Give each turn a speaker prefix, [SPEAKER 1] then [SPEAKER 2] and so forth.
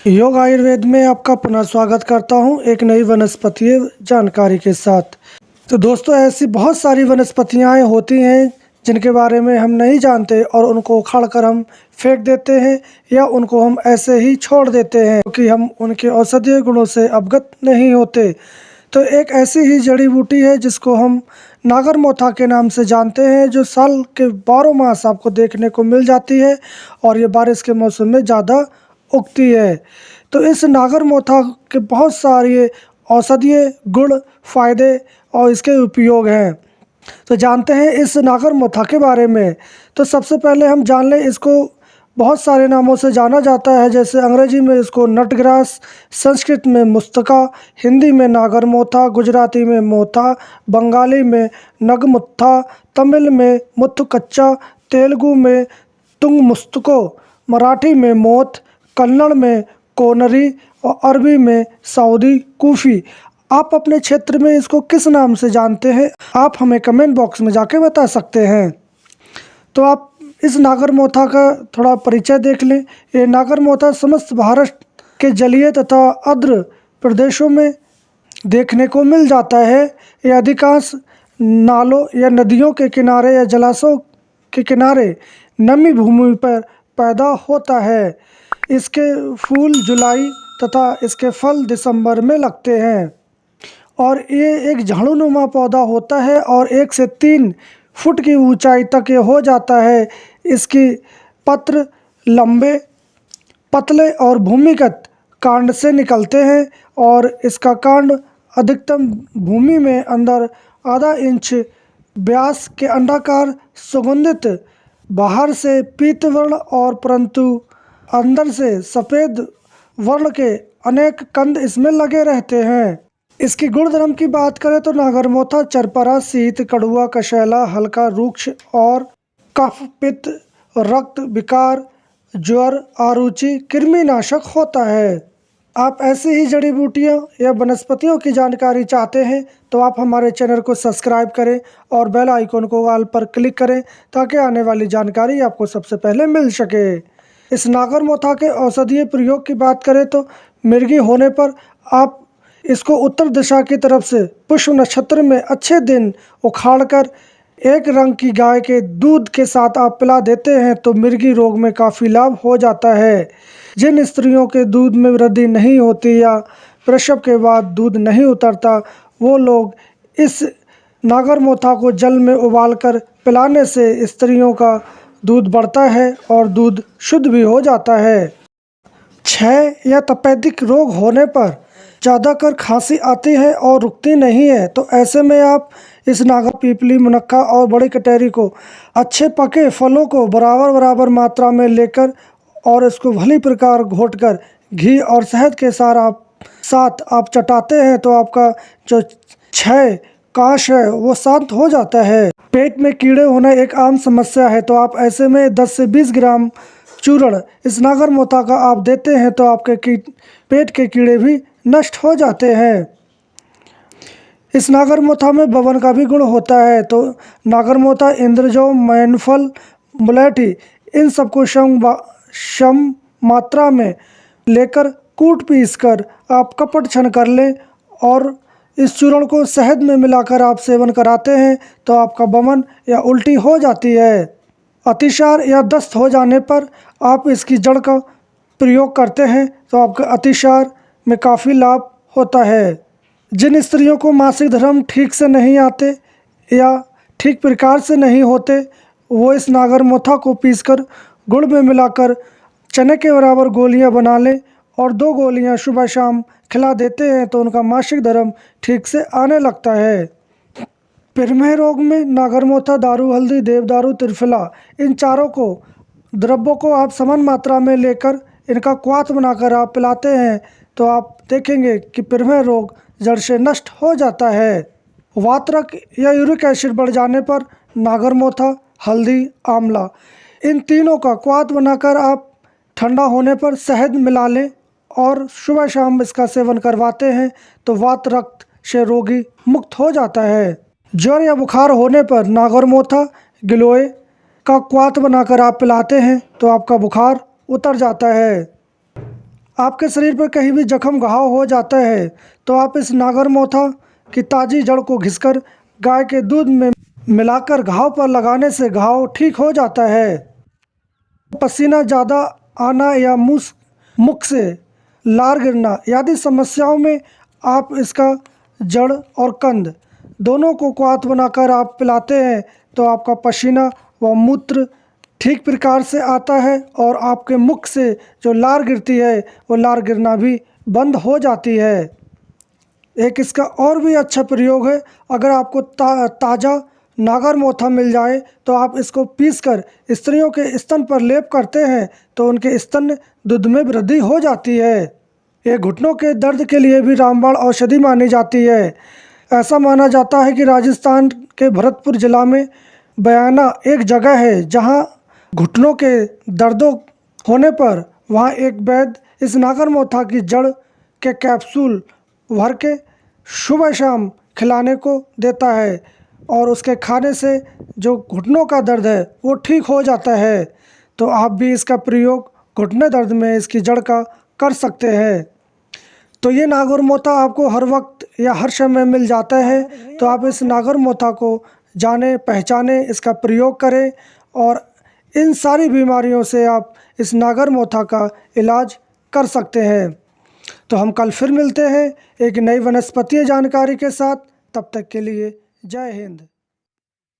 [SPEAKER 1] योग आयुर्वेद में आपका पुनः स्वागत करता हूं एक नई वनस्पतीय जानकारी के साथ। तो दोस्तों, ऐसी बहुत सारी वनस्पतियां होती हैं जिनके बारे में हम नहीं जानते और उनको उखाड़ कर हम फेंक देते हैं या उनको हम ऐसे ही छोड़ देते हैं क्योंकि हम उनके औषधीय गुणों से अवगत नहीं होते। तो एक ऐसी ही जड़ी बूटी है जिसको हम नागरमोथा के नाम से जानते हैं, जो साल के 12 मास आपको देखने को मिल जाती है और ये बारिश के मौसम में ज़्यादा उगती है। तो इस नागरमोथा के बहुत सारे औषधीय गुण, फायदे और इसके उपयोग हैं। तो जानते हैं इस नागरमोथा के बारे में। तो सबसे पहले हम जान लें, इसको बहुत सारे नामों से जाना जाता है, जैसे अंग्रेजी में इसको नटग्रास, संस्कृत में मुस्तका, हिंदी में नागरमोथा, गुजराती में मोथा, बंगाली में नगमुत्था, तमिल में मुथुकच्चा, तेलुगु में तुंगमुस्तको, मराठी में मोथ, कन्नड़ में कोनरी और अरबी में सऊदी कूफी। आप अपने क्षेत्र में इसको किस नाम से जानते हैं, आप हमें कमेंट बॉक्स में जाके बता सकते हैं। तो आप इस नागरमोथा का थोड़ा परिचय देख लें। ये नागरमोथा समस्त भारत के जलीय तथा आर्द्र प्रदेशों में देखने को मिल जाता है। ये अधिकांश नालों या नदियों के किनारे या जलाशयों के किनारे नमी भूमि पर पैदा होता है। इसके फूल जुलाई तथा इसके फल दिसंबर में लगते हैं और ये एक झाड़ूनुमा पौधा होता है और 1 से 3 फुट की ऊंचाई तक ये हो जाता है। इसकी पत्र लंबे, पतले और भूमिगत कांड से निकलते हैं और इसका कांड अधिकतम भूमि में अंदर आधा इंच व्यास के अंडाकार सुगंधित, बाहर से पीत वर्ण और परंतु अंदर से सफ़ेद वर्ण के अनेक कंद इसमें लगे रहते हैं। इसकी गुणधर्म की बात करें तो नागरमोथा चरपरा, शीत, कड़वा, कषैला, हल्का, रूक्ष और कफ, पित्त, रक्त विकार, ज्वर, आरुचि, कृमिनाशक होता है। आप ऐसी ही जड़ी बूटियों या वनस्पतियों की जानकारी चाहते हैं तो आप हमारे चैनल को सब्सक्राइब करें और बेल आइकन को ऑल पर क्लिक करें ताकि आने वाली जानकारी आपको सबसे पहले मिल सके। इस नागरमोथा के औषधीय प्रयोग की बात करें तो मिर्गी होने पर आप इसको उत्तर दिशा की तरफ से पुष्य नक्षत्र में अच्छे दिन उखाड़कर एक रंग की गाय के दूध के साथ आप पिला देते हैं तो मिर्गी रोग में काफ़ी लाभ हो जाता है। जिन स्त्रियों के दूध में वृद्धि नहीं होती या प्रसव के बाद दूध नहीं उतरता, वो लोग इस नागरमोथा को जल में उबालकर पिलाने से स्त्रियों का दूध बढ़ता है और दूध शुद्ध भी हो जाता है। क्षय या तपेदिक रोग होने पर ज़्यादातर खांसी आती है और रुकती नहीं है, तो ऐसे में आप इस नागर, पीपली, मुनक्का और बड़ी कटहरी को अच्छे पके फलों को बराबर मात्रा में लेकर और इसको भली प्रकार घोटकर घी और शहद के साथ आप चटाते हैं तो आपका जो क्षय काश है वो शांत हो जाता है। पेट में कीड़े होना एक आम समस्या है, तो आप ऐसे में 10 से 20 ग्राम चूर्ण इस नागरमोथा का आप देते हैं तो आपके पेट के कीड़े भी नष्ट हो जाते हैं। इस नागरमोथा में बवन का भी गुण होता है, तो नागरमोथा, इंद्रजौ, मैनफल, मुलेठी इन सबको सम मात्रा में लेकर कूट पीस कर आप कपट छन कर लें और इस चूर्ण को शहद में मिलाकर आप सेवन कराते हैं तो आपका बमन या उल्टी हो जाती है। अतिसार या दस्त हो जाने पर आप इसकी जड़ का प्रयोग करते हैं तो आपका अतिसार में काफ़ी लाभ होता है। जिन स्त्रियों को मासिक धर्म ठीक से नहीं आते या ठीक प्रकार से नहीं होते, वो इस नागरमोथा को पीसकर गुड़ में मिलाकर चने के बराबर गोलियां बना लें और 2 गोलियां सुबह शाम खिला देते हैं तो उनका मासिक धर्म ठीक से आने लगता है। प्रमेह रोग में नागरमोथा, दारू हल्दी, देवदारू, त्रिफला इन चारों को द्रव्यों को आप समान मात्रा में लेकर इनका क्वाथ बनाकर आप पिलाते हैं तो आप देखेंगे कि प्रमेह रोग जड़ से नष्ट हो जाता है। वातरक या यूरिक एसिड बढ़ जाने पर नागरमोथा, हल्दी, आंवला इन तीनों का क्वाथ बनाकर आप ठंडा होने पर शहद मिला लें और सुबह शाम इसका सेवन करवाते हैं तो वात रक्त से रोगी मुक्त हो जाता है। ज्वर या बुखार होने पर नागरमोथा, गिलोय का क्वाथ बनाकर आप पिलाते हैं तो आपका बुखार उतर जाता है। आपके शरीर पर कहीं भी जख्म घाव हो जाता है तो आप इस नागरमोथा की ताज़ी जड़ को घिसकर गाय के दूध में मिलाकर घाव पर लगाने से घाव ठीक हो जाता है। पसीना ज़्यादा आना या मुख से लार गिरना आदि समस्याओं में आप इसका जड़ और कंद दोनों को क्वाथ बनाकर आप पिलाते हैं तो आपका पसीना व मूत्र ठीक प्रकार से आता है और आपके मुख से जो लार गिरती है वो लार गिरना भी बंद हो जाती है। एक इसका और भी अच्छा प्रयोग है, अगर आपको ताज़ा नागरमोथा मिल जाए तो आप इसको पीसकर स्त्रियों के स्तन पर लेप करते हैं तो उनके स्तन दूध में वृद्धि हो जाती है। ये घुटनों के दर्द के लिए भी रामबाण औषधि मानी जाती है। ऐसा माना जाता है कि राजस्थान के भरतपुर जिला में बयाना एक जगह है जहां घुटनों के दर्दों होने पर वहां एक वैद्य इस नागरमोथा की जड़ के कैप्सूल भर के सुबह शाम खिलाने को देता है और उसके खाने से जो घुटनों का दर्द है वो ठीक हो जाता है। तो आप भी इसका प्रयोग घुटने दर्द में इसकी जड़ का कर सकते हैं। तो ये नागरमोथा आपको हर वक्त या हर समय मिल जाता है तो आप इस नागरमोथा को जाने पहचाने, इसका प्रयोग करें और इन सारी बीमारियों से आप इस नागरमोथा का इलाज कर सकते हैं। तो हम कल फिर मिलते हैं एक नई वनस्पतीय जानकारी के साथ। तब तक के लिए जय हिंद।